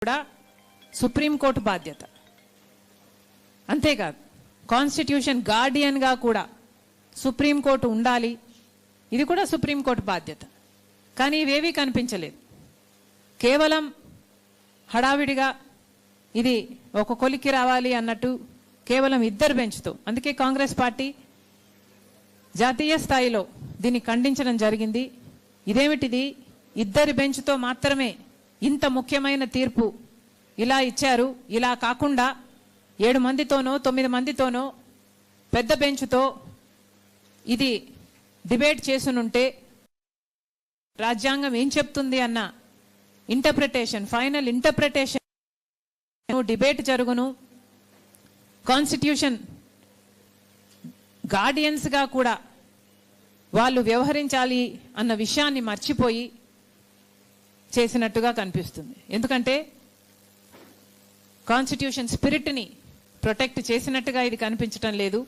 కూడా సుప్రీంకోర్టు బాధ్యత. అంతేకాదు కాన్స్టిట్యూషన్ గార్డియన్గా కూడా సుప్రీంకోర్టు ఉండాలి. ఇది కూడా సుప్రీంకోర్టు బాధ్యత. కానీ ఇవేవీ కనిపించలేదు. కేవలం హడావిడిగా ఇది ఒక కొలిక్కి రావాలి అన్నట్టు కేవలం ఇద్దరు బెంచ్తో, అందుకే కాంగ్రెస్ పార్టీ జాతీయ స్థాయిలో దీన్ని ఖండించడం జరిగింది. ఇదేమిటిది, ఇద్దరి బెంచ్తో మాత్రమే ఇంత ముఖ్యమైన తీర్పు ఇలా ఇచ్చారు. ఇలా కాకుండా 7 మందితోనో 9 మందితోనో పెద్ద బెంచ్తో ఇది డిబేట్ చేసునుంటే రాజ్యాంగం ఏం చెప్తుంది అన్న ఇంటర్ప్రిటేషన్, ఫైనల్ ఇంటర్ప్రిటేషన్ డిబేట్ జరుగును. కాన్స్టిట్యూషన్ గార్డియన్స్గా కూడా వాళ్ళు వ్యవహరించాలి అన్న విషయాన్ని మర్చిపోయి చేసినట్టుగా కనిపిస్తుంది. ఎందుకంటే కాన్స్టిట్యూషన్ స్పిరిట్ని ప్రొటెక్ట్ చేసినట్టుగా ఇది కనిపించటం లేదు.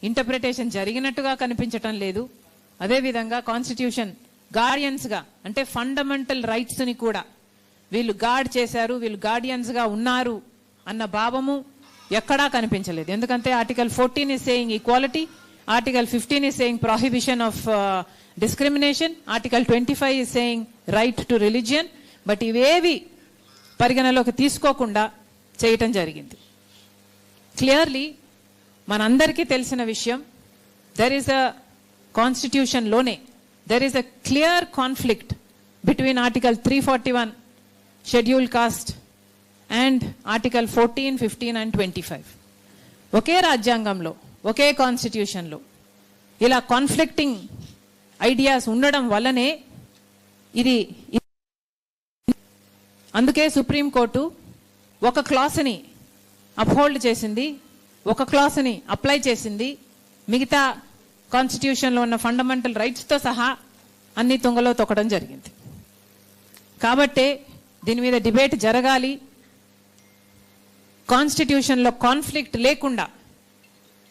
ఇంటర్ప్రిటేషన్ జరిగినట్టుగా కనిపించటం లేదు. అదేవిధంగా కాన్స్టిట్యూషన్ గార్డియన్స్గా అంటే ఫండమెంటల్ రైట్స్ని కూడా వీళ్ళు గార్డ్ చేశారు, వీళ్ళు గార్డియన్స్గా ఉన్నారు అన్న భావము ఎక్కడా కనిపించలేదు. ఎందుకంటే article 14 is saying equality, article 15 is saying prohibition of discrimination, article 25 is saying right to religion. But ఇవేవి పరిగణలోకి తీసుకోకుండా చేయటం జరిగింది. క్లియర్లీ మనందరికీ తెలిసిన విషయం, దెర్ ఈస్ అ కాన్స్టిట్యూషన్లోనే there is a clear conflict between article 341 schedule caste and article 14, 15 and 25. ఒకే రాజ్యాంగంలో ఒకే కాన్స్టిట్యూషన్లో ఇలా కాన్ఫ్లిక్టింగ్ ఐడియాస్ ఉండడం వల్లనే ఇది, అందుకే సుప్రీంకోర్టు ఒక క్లాస్ని అప్హోల్డ్ చేసింది, ఒక క్లాస్ని అప్లై చేసింది, మిగతా కాన్స్టిట్యూషన్లో ఉన్న ఫండమెంటల్ రైట్స్తో సహా అన్ని తుంగలో తొక్కడం జరిగింది. కాబట్టే దీని మీద డిబేట్ జరగాలి. కాన్స్టిట్యూషన్లో కాన్ఫ్లిక్ట్ లేకుండా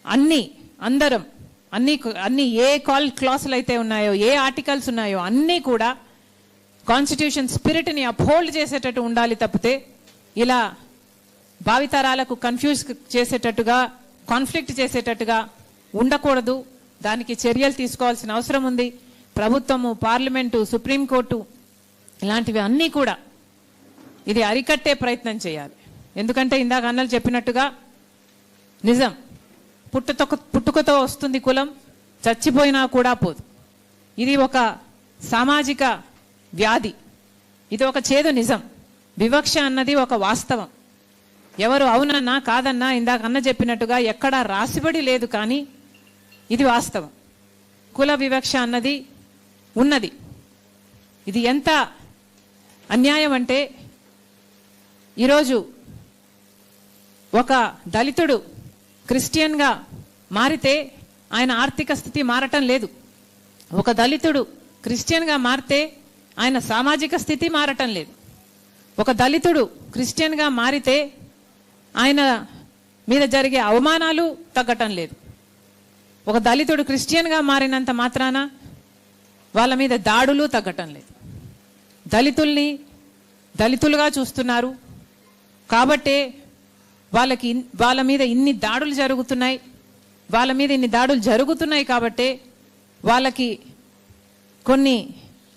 అన్ని ఏ క్లాసులు అయితే ఉన్నాయో, ఏ ఆర్టికల్స్ ఉన్నాయో అన్నీ కూడా కాన్స్టిట్యూషన్ స్పిరిట్ని అప్హోల్డ్ చేసేటట్టు ఉండాలి తప్పితే ఇలా భావితరాలకు కన్ఫ్యూజ్ చేసేటట్టుగా, కాన్ఫ్లిక్ట్ చేసేటట్టుగా ఉండకూడదు. దానికి చర్యలు తీసుకోవాల్సిన అవసరం ఉంది. ప్రభుత్వము, పార్లమెంటు, సుప్రీంకోర్టు ఇలాంటివి అన్నీ కూడా ఇది అరికట్టే ప్రయత్నం చేయాలి. ఎందుకంటే ఇందాక అన్నలు చెప్పినట్టుగా నిజం, పుట్టుకతో వస్తుంది కులం, చచ్చిపోయినా కూడా పోదు. ఇది ఒక సామాజిక వ్యాధి, ఇది ఒక చేదు నిజం. వివక్ష అన్నది ఒక వాస్తవం. ఎవరు అవునన్నా కాదన్నా ఇందాక అన్న చెప్పినట్టుగా ఎక్కడా రాసిబడి లేదు, కానీ ఇది వాస్తవం. కుల వివక్ష అన్నది ఉన్నది. ఇది ఎంత అన్యాయం అంటే, ఈరోజు ఒక దళితుడు క్రిస్టియన్గా మారితే ఆయన ఆర్థిక స్థితి మారటం లేదు. ఒక దళితుడు క్రిస్టియన్గా మారితే ఆయన సామాజిక స్థితి మారటం లేదు. ఒక దళితుడు క్రిస్టియన్గా మారితే ఆయన మీద జరిగే అవమానాలు తగ్గటం లేదు. ఒక దళితుడు క్రిస్టియన్గా మారినంత మాత్రాన వాళ్ళ మీద దాడులు తగ్గటం లేదు. దళితుల్ని దళితులుగా చూస్తున్నారు కాబట్టే వాళ్ళ మీద ఇన్ని దాడులు జరుగుతున్నాయి. కాబట్టే వాళ్ళకి కొన్ని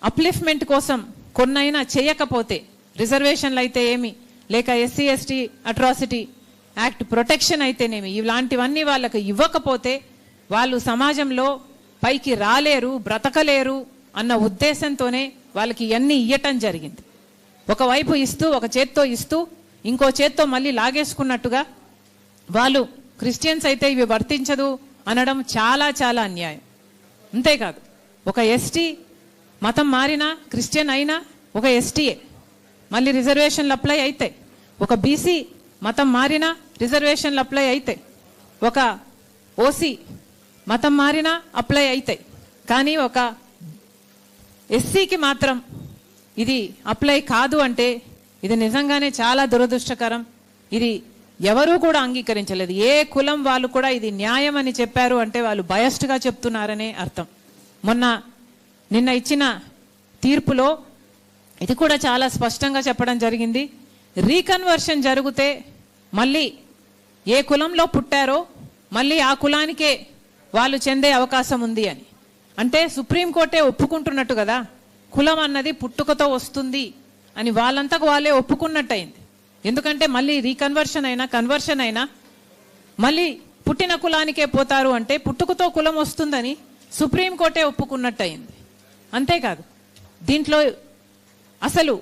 అప్లిఫ్ట్మెంట్ కోసం కొన్నైనా చేయకపోతే, రిజర్వేషన్లు అయితే ఏమి, లేక SC ST atrocity act protection అయితేనేమి, ఇలాంటివన్నీ వాళ్ళకి ఇవ్వకపోతే వాళ్ళు సమాజంలో పైకి రాలేరు, బ్రతకలేరు అన్న ఉద్దేశంతోనే వాళ్ళకి ఇవన్నీ ఇవ్వటం జరిగింది. ఒకవైపు ఇస్తూ, ఒక చేత్తో ఇస్తూ ఇంకో చేత్తో మళ్ళీ లాగేసుకున్నట్టుగా వాళ్ళు క్రిస్టియన్స్ అయితే ఇవి వర్తించదు అనడం చాలా చాలా అన్యాయం. అంతేకాదు, ఒక ST మతం మారినా, క్రిస్టియన్ అయినా ఒక STయే, మళ్ళీ రిజర్వేషన్లు అప్లై అవుతాయి. ఒక BC మతం మారినా రిజర్వేషన్లు అప్లై అవుతాయి. ఒక OC మతం మారినా అప్లై అవుతాయి. కానీ ఒక SCకి మాత్రం ఇది అప్లై కాదు అంటే ఇది నిజంగానే చాలా దురదృష్టకరం. ఇది ఎవరూ కూడా అంగీకరించలేదు. ఏ కులం వాళ్ళు కూడా ఇది న్యాయం అని చెప్పారు అంటే వాళ్ళు బయస్డ్గా చెప్తున్నారనే అర్థం. నిన్న ఇచ్చిన తీర్పులో ఇది కూడా చాలా స్పష్టంగా చెప్పడం జరిగింది. రీకన్వర్షన్ జరిగితే మళ్ళీ ఏ కులంలో పుట్టారో మళ్ళీ ఆ కులానికే వాళ్ళు చెందే అవకాశం ఉంది అని. అంటే సుప్రీంకోర్టే ఒప్పుకుంటున్నట్టు కదా, కులం అన్నది పుట్టుకతో వస్తుంది అని వాళ్ళంతకు వాళ్ళే ఒప్పుకున్నట్టయింది. ఎందుకంటే మళ్ళీ రీకన్వర్షన్ అయినా కన్వర్షన్ అయినా మళ్ళీ పుట్టిన కులానికే పోతారు అంటే పుట్టుకతో కులం వస్తుందని సుప్రీంకోర్టే ఒప్పుకున్నట్టయింది. అంతేకాదు, దీంట్లో అసలు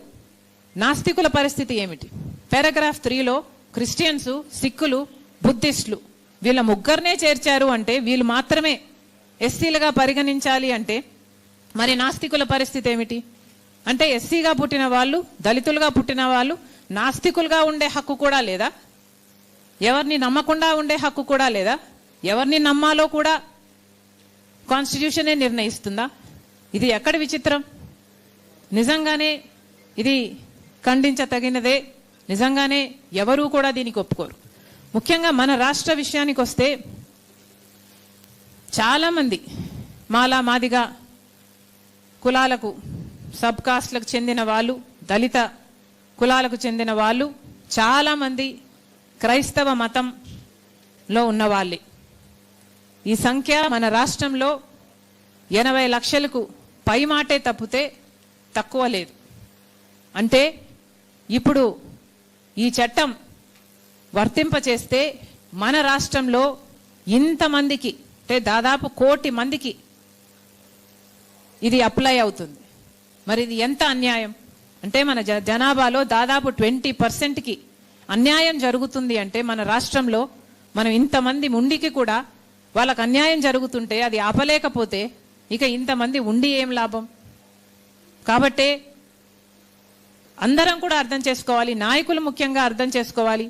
నాస్తికుల పరిస్థితి ఏమిటి? పారాగ్రాఫ్ 3లో క్రిస్టియన్స్, సిక్కులు, బుద్ధిస్టులు వీళ్ళ ముగ్గురినే చేర్చారు అంటే వీళ్ళు మాత్రమే ఎస్సీలుగా పరిగణించాలి అంటే మరి నాస్తికుల పరిస్థితి ఏమిటి? అంటే ఎస్సీగా పుట్టిన వాళ్ళు, దళితులుగా పుట్టిన వాళ్ళు నాస్తికులుగా ఉండే హక్కు కూడా లేదా? ఎవరిని నమ్మకుండా ఉండే హక్కు కూడా లేదా? ఎవరిని నమ్మాలో కూడా కాన్స్టిట్యూషనే నిర్ణయిస్తుందా? ఇది ఎక్కడి విచిత్రం? నిజంగానే ఇది ఖండించతగినదే. నిజంగానే ఎవరూ కూడా దీనికి ఒప్పుకోరు. ముఖ్యంగా మన రాష్ట్ర విషయానికి వస్తే చాలామంది మాలా మాదిగా కులాలకు, సబ్ కాస్ట్లకు చెందిన వాళ్ళు, దళిత కులాలకు చెందిన వాళ్ళు చాలామంది క్రైస్తవ మతంలో ఉన్నవాళ్ళే. ఈ సంఖ్య మన రాష్ట్రంలో 80 లక్షలకు పై మాటే తప్పితే తక్కువ లేదు. అంటే ఇప్పుడు ఈ చట్టం వర్తింపచేస్తే మన రాష్ట్రంలో ఇంతమందికి, అంటే దాదాపు 1 కోటి మందికి ఇది అప్లై అవుతుంది. మరి ఇది ఎంత అన్యాయం? అంటే మన జనాభాలో దాదాపు 20%కి అన్యాయం జరుగుతుంది. అంటే మన రాష్ట్రంలో మనం ఇంతమంది ఉండికి కూడా వాళ్ళకు అన్యాయం జరుగుతుంటే అది ఆపలేకపోతే ఇక ఇంతమంది ఉండి ఏం లాభం? కాబట్టే అందరం కూడా అర్థం చేసుకోవాలి, నాయకులు ముఖ్యంగా అర్థం చేసుకోవాలి.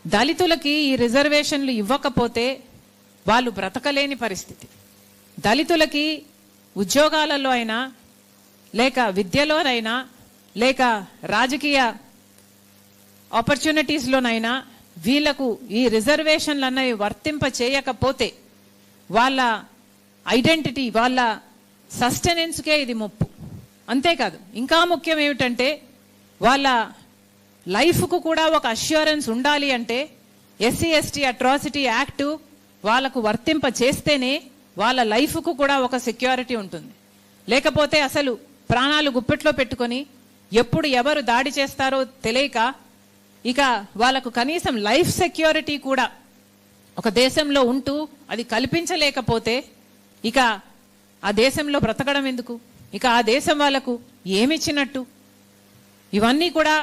దళితులకి ఈ రిజర్వేషన్లు ఇవ్వకపోతే వాళ్ళు బ్రతకలేని పరిస్థితి. దళితులకి ఉద్యోగాలలో అయినా, లేక విద్యలోనైనా, లేక రాజకీయ ఆపర్చునిటీస్లోనైనా వీళ్లకు ఈ రిజర్వేషన్లు అన్నవి వర్తింప చేయకపోతే వాళ్ళ ఐడెంటిటీ, వాళ్ళ సస్టెనెన్స్కే ఇది ముప్పు. అంతేకాదు, ఇంకా ముఖ్యం ఏమిటంటే వాళ్ళ లైఫ్కు కూడా ఒక అష్యూరెన్స్ ఉండాలి. అంటే ఎస్సీ ఎస్టీ అట్రాసిటీ యాక్ట్ వాళ్ళకు వర్తింప చేస్తేనే వాళ్ళ లైఫ్కు కూడా ఒక సెక్యూరిటీ ఉంటుంది. లేకపోతే అసలు ప్రాణాలు గుప్పెట్లో పెట్టుకొని ఎప్పుడు ఎవరు దాడి చేస్తారో తెలియక ఇక వాళ్ళకు కనీసం లైఫ్ సెక్యూరిటీ కూడా ఒక దేశంలో ఉంటూ అది కల్పించలేకపోతే ఇక ఆ దేశంలో బ్రతకడం ఎందుకు? ఇక ఆ దేశం వాళ్ళకు ఏమిచ్చినట్టు? ఇవన్నీ కూడా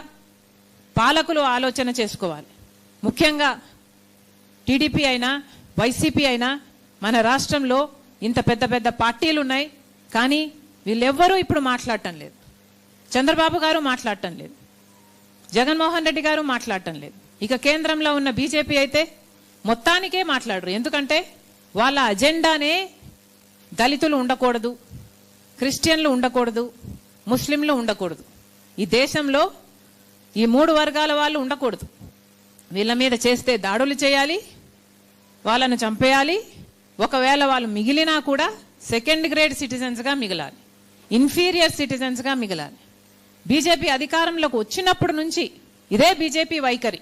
పాలకులు ఆలోచన చేసుకోవాలి. ముఖ్యంగా టీడీపీ అయినా, వైసీపీ అయినా మన రాష్ట్రంలో ఇంత పెద్ద పెద్ద పార్టీలు ఉన్నాయి, కానీ వీళ్ళెవ్వరూ ఇప్పుడు మాట్లాడటం లేదు. చంద్రబాబు గారు మాట్లాడటం లేదు, జగన్మోహన్ రెడ్డి గారు మాట్లాడటం లేదు. ఇక కేంద్రంలో ఉన్న బీజేపీ అయితే మొత్తానికే మాట్లాడరు. ఎందుకంటే వాళ్ళ అజెండానే దళితులు ఉండకూడదు, క్రిస్టియన్లు ఉండకూడదు, ముస్లింలు ఉండకూడదు. ఈ దేశంలో ఈ 3 వర్గాల వాళ్ళు ఉండకూడదు. వీళ్ళ మీద చేస్తే దాడులు చేయాలి, వాళ్ళను చంపేయాలి. ఒకవేళ వాళ్ళు మిగిలినా కూడా సెకండ్ గ్రేడ్ సిటిజన్స్గా మిగలాలి, ఇన్ఫీరియర్ సిటిజన్స్గా మిగలాలి. బీజేపీ అధికారంలోకి వచ్చినప్పటి నుంచి ఇదే బీజేపీ వైఖరి.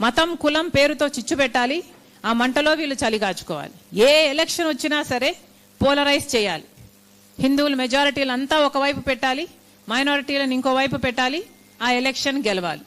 మతం, కులం పేరుతో చిచ్చు పెట్టాలి, ఆ మంటలో వీళ్ళు చలిగాచుకోవాలి. ఏ ఎలక్షన్ వచ్చినా సరే పోలరైజ్ చేయాలి. హిందువుల మెజారిటీలు అంతా ఒకవైపు పెట్టాలి, మైనారిటీలను ఇంకోవైపు పెట్టాలి, ఆ ఎలక్షన్ గెలవాలి.